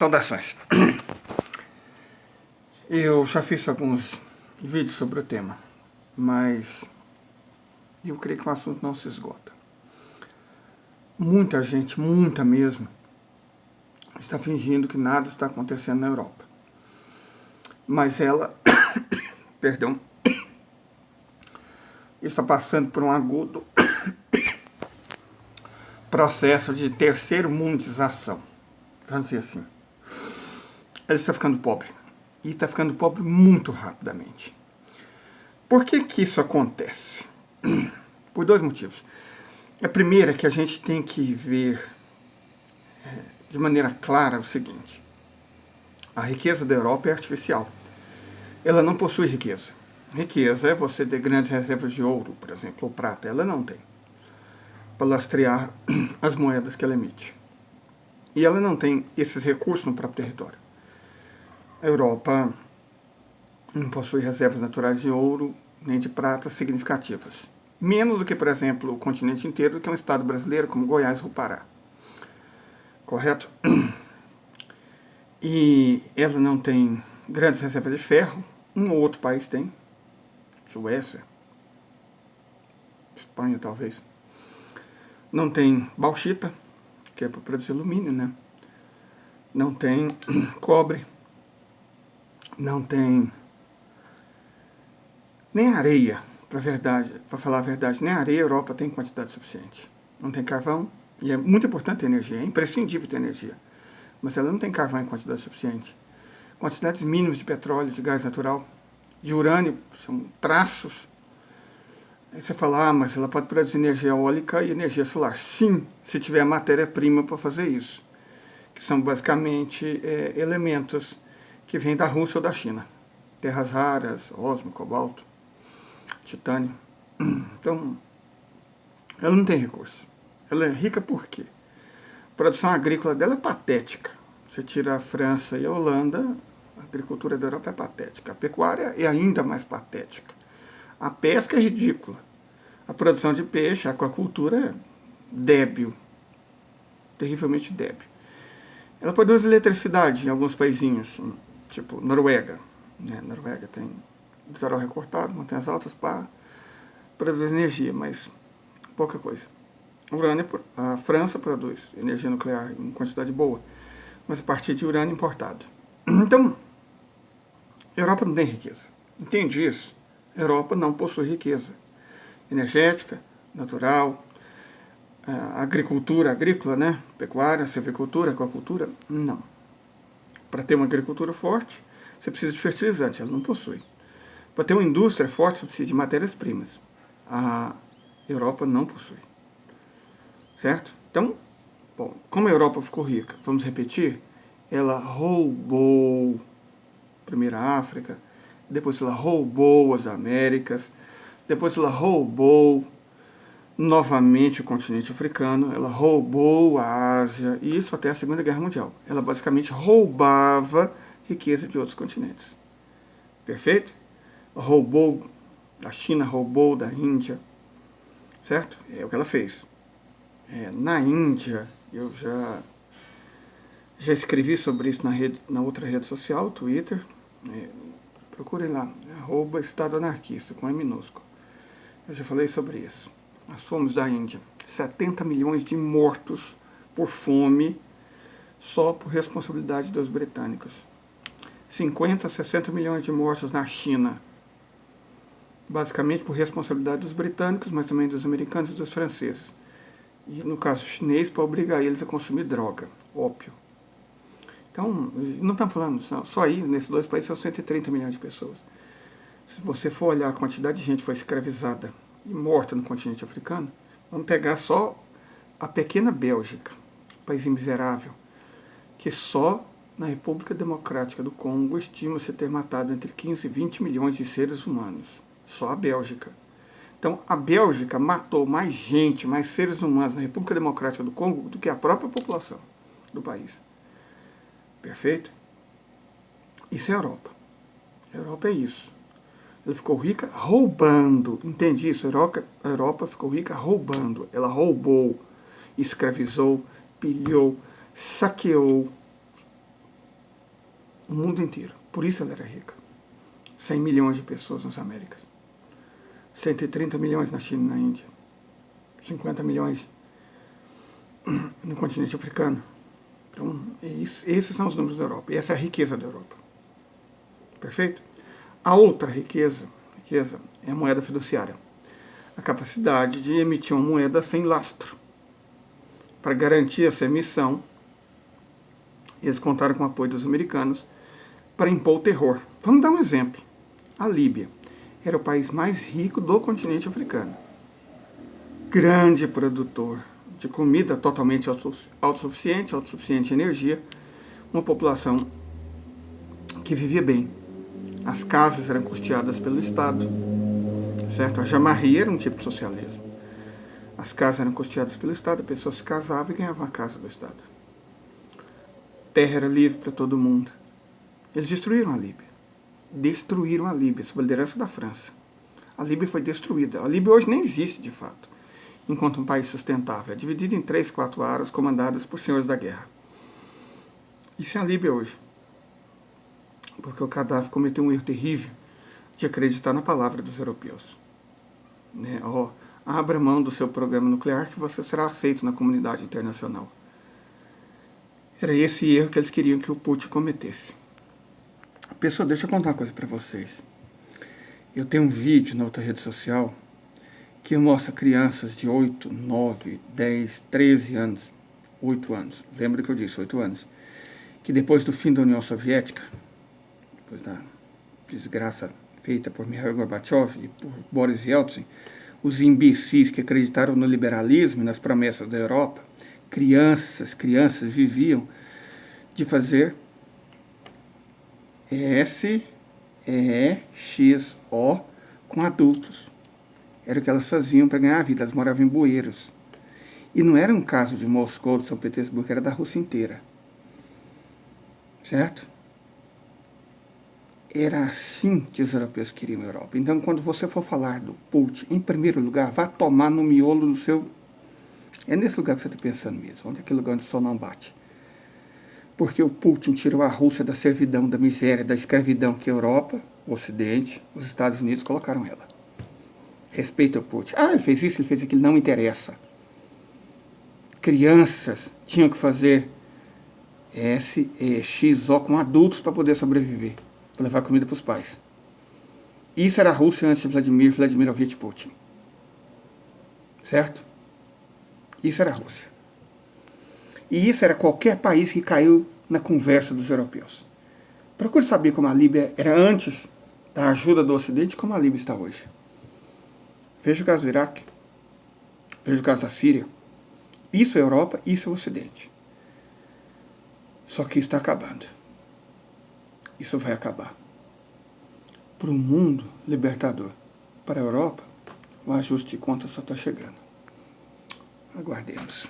Saudações. Eu já fiz alguns vídeos sobre o tema, mas eu creio que o assunto não se esgota. Muita gente, muita mesmo, está fingindo que nada está acontecendo na Europa. Mas ela, perdão, está passando por um agudo processo de terceiro mundização. Vamos dizer assim. Ela está ficando pobre. E está ficando pobre muito rapidamente. Por que isso acontece? Por dois motivos. A primeira é que a gente tem que ver de maneira clara o seguinte. A riqueza da Europa é artificial. Ela não possui riqueza. Riqueza é você ter grandes reservas de ouro, por exemplo, ou prata. Ela não tem. Para lastrear as moedas que ela emite. E ela não tem esses recursos no próprio território. A Europa não possui reservas naturais de ouro nem de prata significativas. Menos do que, por exemplo, o continente inteiro, que é um estado brasileiro como Goiás ou Pará. Correto? E ela não tem grandes reservas de ferro. Um ou outro país tem. Suécia. Espanha, talvez. Não tem bauxita, que é para produzir alumínio, né? Não tem cobre. Não tem nem areia, para falar a verdade, nem areia a Europa tem quantidade suficiente. Não tem carvão, e é muito importante ter energia, é imprescindível ter energia. Mas ela não tem carvão em quantidade suficiente. Quantidades mínimas de petróleo, de gás natural, de urânio, são traços. Aí você fala, mas ela pode produzir energia eólica e energia solar. Sim, se tiver matéria-prima para fazer isso. Que são basicamente elementos que vêm da Rússia ou da China. Terras raras, ósmio, cobalto, titânio. Então, ela não tem recurso. Ela é rica por quê? A produção agrícola dela é patética. Você tira a França e a Holanda, a agricultura da Europa é patética. A pecuária é ainda mais patética. A pesca é ridícula. A produção de peixe, a aquacultura é débil. Terrivelmente débil. Ela produz eletricidade em alguns paizinhos, tipo Noruega. Noruega tem litoral recortado, montanhas altas para produzir energia, mas pouca coisa. Urânio, a França produz energia nuclear em quantidade boa, mas a partir de urânio importado. Então, a Europa não tem riqueza. Entende isso? A Europa não possui riqueza energética, natural, agricultura agrícola, né? Pecuária, silvicultura, aquacultura, não. Para ter uma agricultura forte, você precisa de fertilizante, ela não possui. Para ter uma indústria forte, você precisa de matérias-primas. A Europa não possui. Certo? Então, bom, como a Europa ficou rica, vamos repetir, ela roubou primeiro a África, depois ela roubou as Américas, depois ela roubou novamente o continente africano, ela roubou a Ásia, e isso até a Segunda Guerra Mundial. Ela basicamente roubava riqueza de outros continentes. Perfeito? Roubou da China, roubou da Índia, certo? É o que ela fez. Na Índia, eu já escrevi sobre isso na outra rede social, Twitter. Procurem lá, @Estado Anarquista, com E minúsculo. Eu já falei sobre isso. As fomes da Índia. 70 milhões de mortos por fome, só por responsabilidade dos britânicos. 50 a 60 milhões de mortos na China. Basicamente por responsabilidade dos britânicos, mas também dos americanos e dos franceses. E no caso chinês, para obrigar eles a consumir droga, ópio. Então, não estamos falando, só aí, nesses dois países, são 130 milhões de pessoas. Se você for olhar a quantidade de gente que foi escravizada e morta no continente africano, vamos pegar só a pequena Bélgica, país miserável, que só na República Democrática do Congo estima-se ter matado entre 15 e 20 milhões de seres humanos. Só a Bélgica. Então, a Bélgica matou mais gente, mais seres humanos na República Democrática do Congo do que a própria população do país. Perfeito? Isso é a Europa. A Europa é isso. Ela ficou rica roubando. Entende isso? A Europa ficou rica roubando. Ela roubou, escravizou, pilhou, saqueou O mundo inteiro. Por isso ela era rica. 100 milhões de pessoas nas Américas. 130 milhões na China e na Índia. 50 milhões no continente africano. Então, esses são os números da Europa. E essa é a riqueza da Europa. Perfeito? A outra riqueza é a moeda fiduciária. A capacidade de emitir uma moeda sem lastro. Para garantir essa emissão, eles contaram com o apoio dos americanos para impor o terror. Vamos dar um exemplo. A Líbia era o país mais rico do continente africano. Grande produtor de comida, totalmente autossuficiente em energia, uma população que vivia bem. As casas eram custeadas pelo Estado, certo? A jamarria era um tipo de socialismo. As casas eram custeadas pelo Estado, a pessoa se casava e ganhava uma casa do Estado. Terra era livre para todo mundo. Eles destruíram a Líbia. Sob a liderança da França. A Líbia foi destruída. A Líbia hoje nem existe, de fato, enquanto um país sustentável. É dividido em 3, 4 áreas comandadas por senhores da guerra. Isso é a Líbia hoje. Porque o Gaddafi cometeu um erro terrível de acreditar na palavra dos europeus. Né? Abra mão do seu programa nuclear que você será aceito na comunidade internacional. Era esse erro que eles queriam que o Putin cometesse. Pessoal, deixa eu contar uma coisa para vocês. Eu tenho um vídeo na outra rede social que mostra crianças de 8, 9, 10, 13 anos, 8 anos, lembra que eu disse 8 anos, que depois do fim da União Soviética, depois da desgraça feita por Mikhail Gorbachev e por Boris Yeltsin, os imbecis que acreditaram no liberalismo e nas promessas da Europa, crianças viviam de fazer SEXO com adultos. Era o que elas faziam para ganhar a vida. Elas moravam em bueiros. E não era um caso de Moscou, de São Petersburgo, era da Rússia inteira. Certo? Era assim que os europeus queriam a Europa. Então, quando você for falar do Putin, em primeiro lugar, vá tomar no miolo do seu... É nesse lugar que você está pensando mesmo, onde é aquele lugar onde o sol não bate. Porque o Putin tirou a Rússia da servidão, da miséria, da escravidão que a Europa, o Ocidente, os Estados Unidos colocaram ela. Respeita o Putin. Ele fez isso, ele fez aquilo, não interessa. Crianças tinham que fazer SEXO com adultos para poder sobreviver, para levar comida para os pais. Isso era a Rússia antes de Vladimirovich Putin. Certo? Isso era a Rússia. E isso era qualquer país que caiu na conversa dos europeus. Procure saber como a Líbia era antes da ajuda do Ocidente e como a Líbia está hoje. Veja o caso do Iraque. Veja o caso da Síria. Isso é a Europa, isso é o Ocidente. Só que está acabando. Isso vai acabar. Para o mundo libertador. Para a Europa, o ajuste de contas só está chegando. Aguardemos.